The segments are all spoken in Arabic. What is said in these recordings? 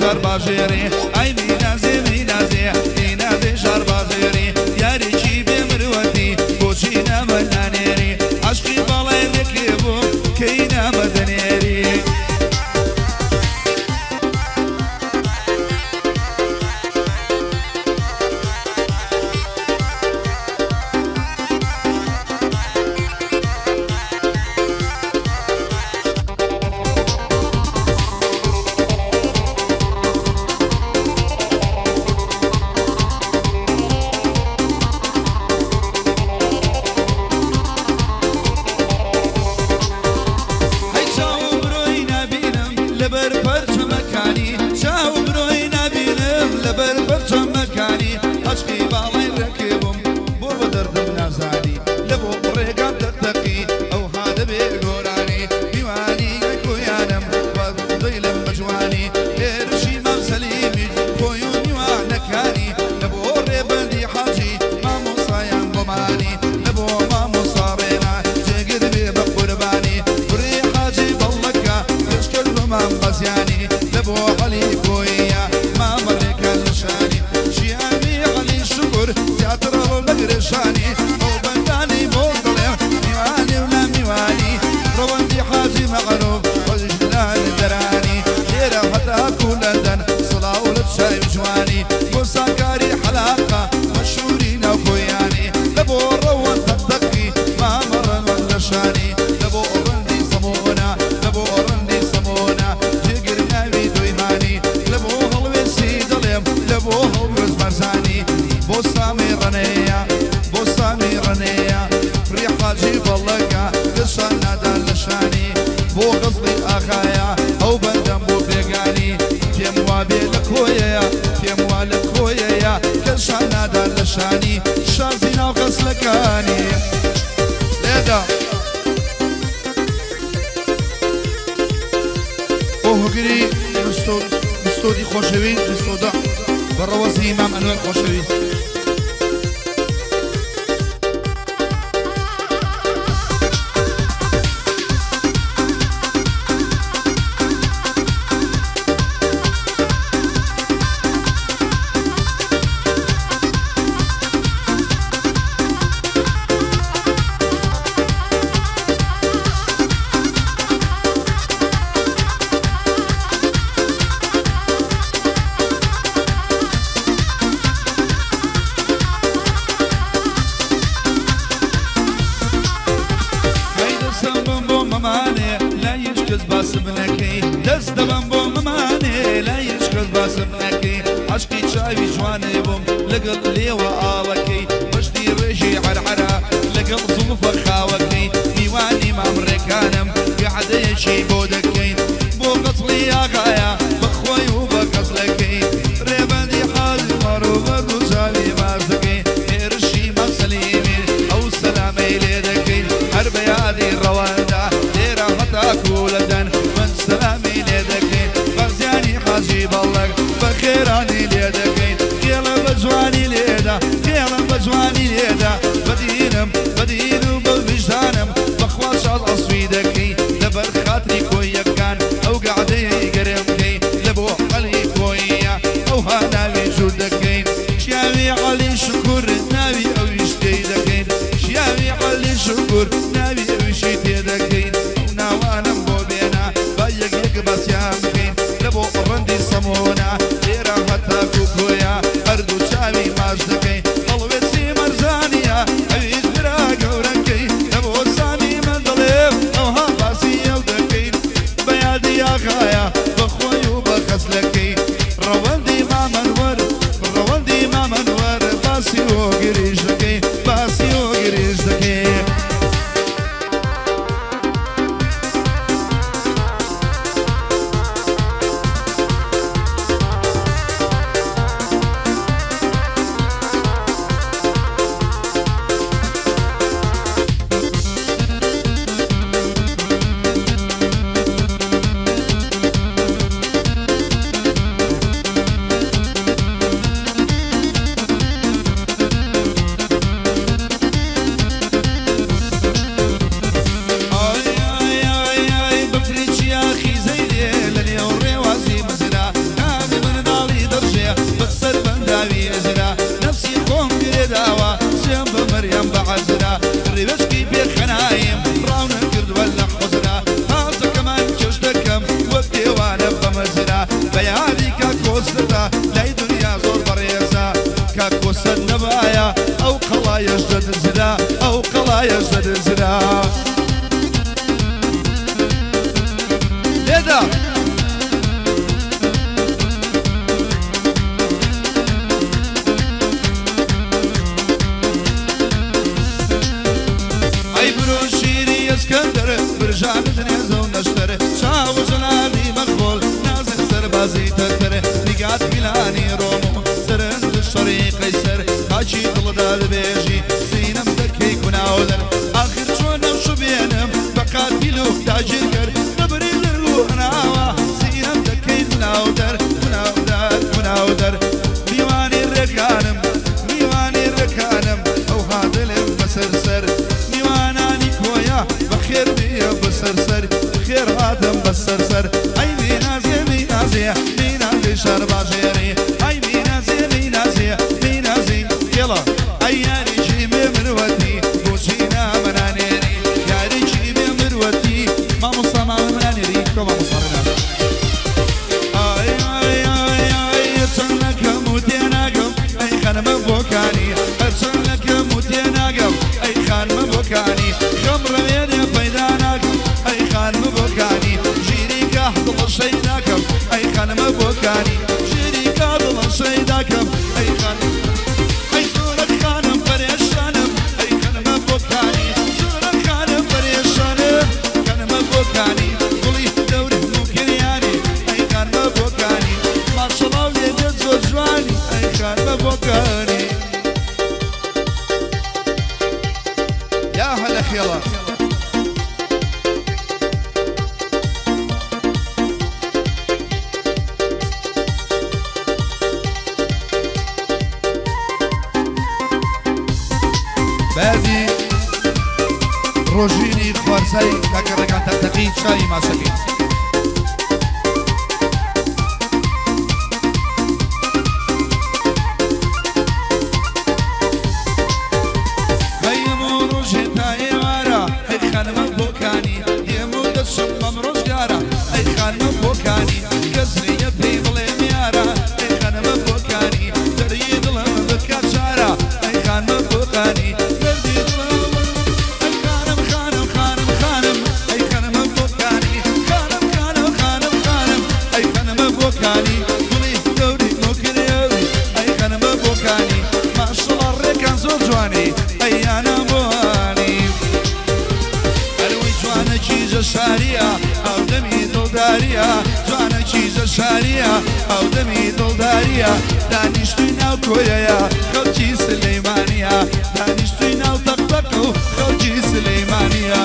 شار باجێری ئای مینازێ مینازێ مینازێ شار باجێری یاریکی بێ مرۆتی بۆچی نامەدانێری عشقی باڵای ڕێکێ بوو کەی نامەدەنێری شانی شازی ناو غسلەکانی لێدا بۆ هۆگری مستۆدی خۆشەویست مستۆدا بەڕەوەزی ئیمام ئەنوەر خۆشەویست دەست دەبم بۆ مەمانێ لا هیچ کەس باسم نەکەی عەشقی چاوی جوانێ بووم لەگەڵ لێوە ئاڵەکەی بەشتی ڕێژی عەرعەرە لەگەڵ زولفە خاوەکەی میوانی مامڕێکانم گەعدەیەکی بۆ دەکەین بۆ قەچڵی ئاغایە بەخۆی و بە قەزلەکەی ڕێبەندی حاجی مەڕوبەرد و چاوی باز دەکەی هێرشی مەسەلیمی ئەو سەلامەی لێ دەکەین هەر بە یادی ڕەواندا لێرە هەتاکو لەدەن سلامی لێ دەکەین بەزیانی حاجی بەڵک بە خێرانی لێ دەکەین کێڵە بە جوانی لێدا کێڵە بە جوانی لێدا بەدینم بەدین و بە ویژدانم بەخوا شاد ئەسوی دەکەی لەبەر خاتری لێدا ئەی برۆ شیری ئەسکەندەر برژانت نێزە و نەشتەرە چاو ژنانی مەخۆڵ نازک سەربازی تەتەرە نیگات میلانی ڕۆم و سەرنج شەڕی قەیسەر خاچی دڵدا دەبێژی سینەم دەکەی گوناودەر ئاخر چۆن نەوش بێنم بە قاتیل و داگیرکەر دەبری دەر و هەناوە سینەم دەکەی گوناودەر گوناودەر گوناودەر میوانی ڕێکانم میوانی ڕێکانم ئەو هادلم بەسەرسەر میوانانی کۆیە بەخێر بێ بەسەرسەر خێر هاتم بەسەرسەر ئەی مینازێ مینازێ مینازێ شار باژێری ئەی مینازێ مینازێ مینازێ گێڵە ئەی یاریکی مێ مرۆەتی بۆچی نامەنانێری یاریکی مێ مرۆەتی مامۆستا مامەنانێری کۆ مامۆستا ڕێناژە ئای ئای ئای ئای چەند لەکەم و تێناگەم ئەی خانمە بۆکانی هەرچەند لەکەم و تێناگەم ئەی خانمە بۆکانی خەم ڕەوێنێ پەیدا ناکەم ئەی خانمە بۆکانی ژیری کە دڵە شەی ناکەم ئەی خانمە بۆکانی ژیری کە دڵە شەی ناکەم ئەی خانم ئەی زۆرە خانم پەرێشانم ئەی خانمە بۆکانی زۆرە خانم پەرێشانم خانمە بۆکانی گوڵی دەوری موکریانی ئەی خانمە بۆکانی ماشەڵاو لێدە زۆر جوانی ئەی خانمە بۆکانی یا هەلە خێڵە بەردی ڕۆژینی خوارزای کاکەڕێکان تەقتەقی چاوی ماسەکەی بەیم و ڕۆژێ تا ئێوارە ئەی خانمە بۆکانی دێم و دەچم بەم ڕۆژگارە ئەی خانمە بۆکانی کەسریە پێی بڵێ میارە ئەی خانمە بۆکانی دەری دڵم بکات چارە ئەی خانمە بۆکانی شاریە ئەو دەمی دڵداریە جوانە چیزە شاریە ئەو دەمی دڵداریە دانیشتوی ناو کۆیەیە خەڵکی سلەیمانیە دانیشتوی ناو تەقتەقە و خەڵکی سلەیمانیە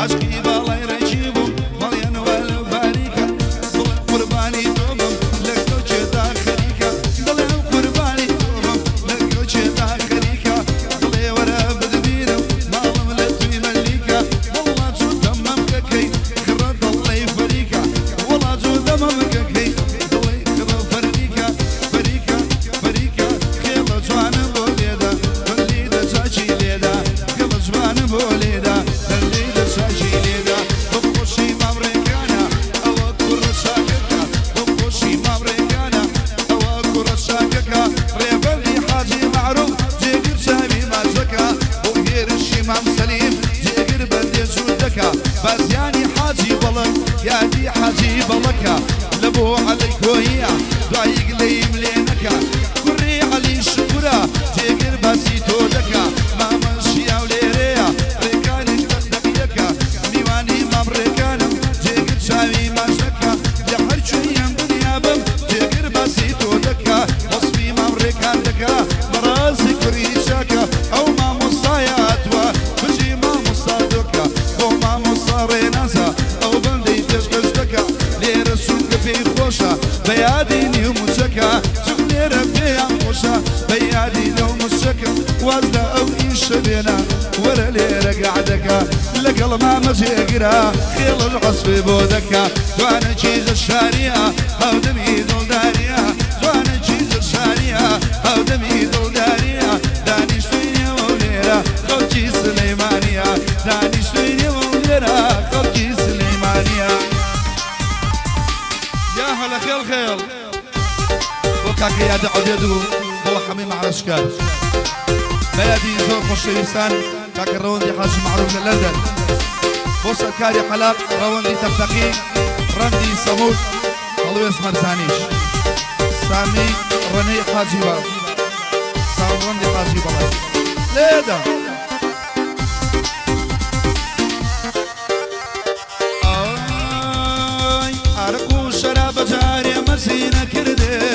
عشقی باڵای ڕێکی بووم مەڵێن وەلە باریکە دڵم قوربانی تۆمم لە کەوچێدا خەریکە دڵێ قوربانی تۆمم لە کەوچێدا خەریکە دڵێ وەرە بدبینم ماڵم لە توی مەلیکە وەڵا جوو دەمەم کەکەی کڕە دڵێ فەریکە وەڵا جوو دەمەم کەکەی دڵێ کڕە فەریکە فەریکە فەریکە خێڵە جوانم بۆ لێدا بەلی دەچاچی لێدا خێڵە جوانم بۆ لێدا بازیانی حاجی بەڵک یادی حاجی بەڵەکە لە بۆ عەلەی کۆیە دوایی گلەیم لێ نەکە کوڕی عەلی شکورە جێگر باسی تۆ دەکە مامە شیاو لێرەیە ڕێکانیش دەقدەقیەکە میوانی مام ڕێکانم جێگر چاوی ماش دەکە لە هەر کوێیەم دنیا بم جێگر باسی تۆ دەکە وەسفی مام ڕێکان دەکە بەڕازی کوڕی چاکە ئەو مامۆستایە هاتووە بژی مامۆستا دۆکە بۆ مامۆستا ڕێناسە ئەو بەندەی پێشکەش دەکە لێرە چونکە پێی خۆشە بە یادی نیو موچەکە چون لێرە پێیان خۆشە بە یادی لەو موچەکە واز لە ئەو الشبينة ولا ليرة قعدك لقل ما مزيقرا خيل العصف بودك وانا جيز الشارية او دمي دولدارية وانا جيز الشارية او دمي دولدارية داني شويني وليرة خلجي سليمانية داني شويني وليرة خلجي سليمانية يا هلا خيل خيل وكاكي يا دعو يدو هو حميم على اشكال بلدي زور خوشويستان كاك الروندي حاجي معروف للندن بوس الكاري حلب روندي تفتقي رمدي صمود خلويس مرزانيش سامي رني حاجي بار سام رندي حاجي بار ليدا أركو شراب جاري مسينا كردي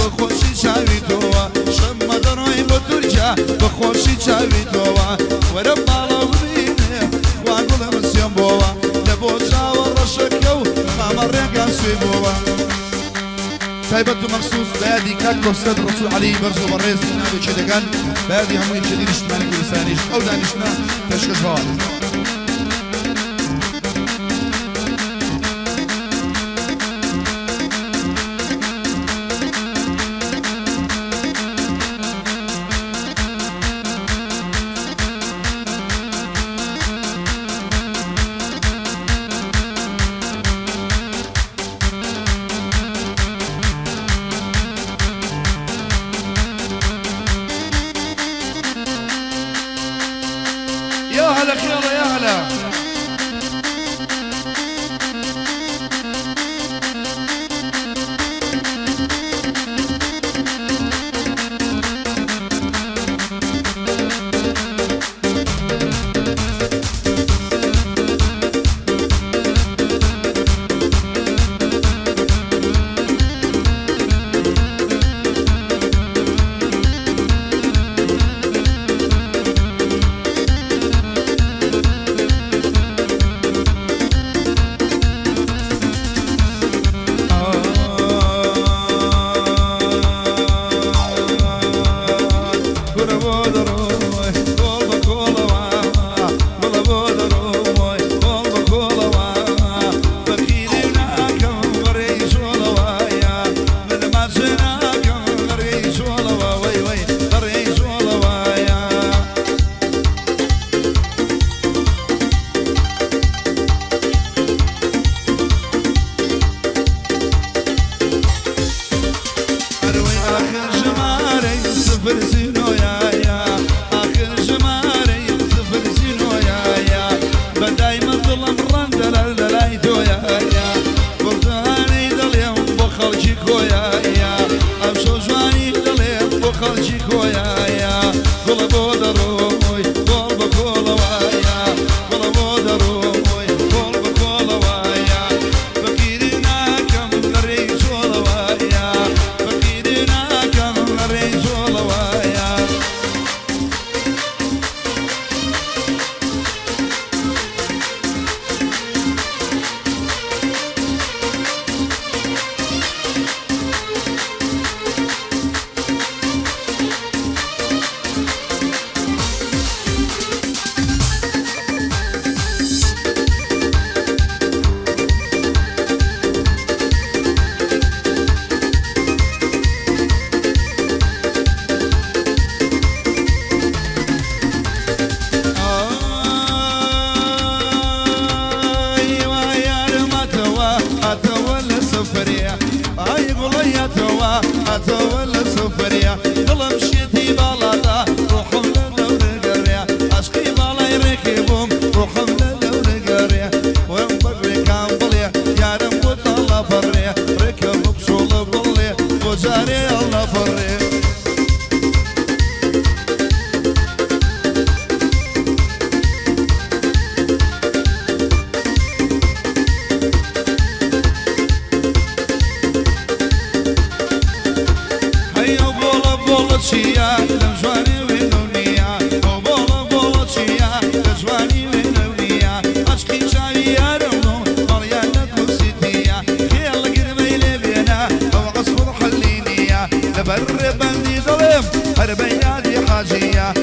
بخوشی چاوی توا شم دروی با ترجا بخوشی چاوی توا ورم بالا بینه واقول مسیام بوا لبو چاو رشکو خمر رنگ سوی بوا تایبت مخصوص بادي كاك أستاذ رسول علي برزو بريز نابي شدقان بادي هموي شديد اجتماعي ولسانيش أو دانشنا تشكش هوال صفر زينو يا آخر جماري صفر زينو يا بداي مظلم رند لايتو يا برداني دليم بخلجيكو يا أمشو جواني دليم بخلجيكو يا قول بودروي قول بقول وايا قول بودروي قول بقول وايا فكيرنا كم الرئيس وايا فكيرنا كم الرئيس وايا أتول سفريا ظلم شيتي بلاطا روحهم لدور قرية عشقي بالا يركبهم روحهم لدور قرية وين بقري كان بليا يا رب وطلع برية ركب بشول بليا وجاري الله فرية شيا لجواني وينونيا وبولا بولا شيا لجواني وينونيا عشقي شاي يا رونو مريانا كوسيتيا خيال قربي لبينا او عصفر حلينيا لبر بندي ظلم هربيادي حاجية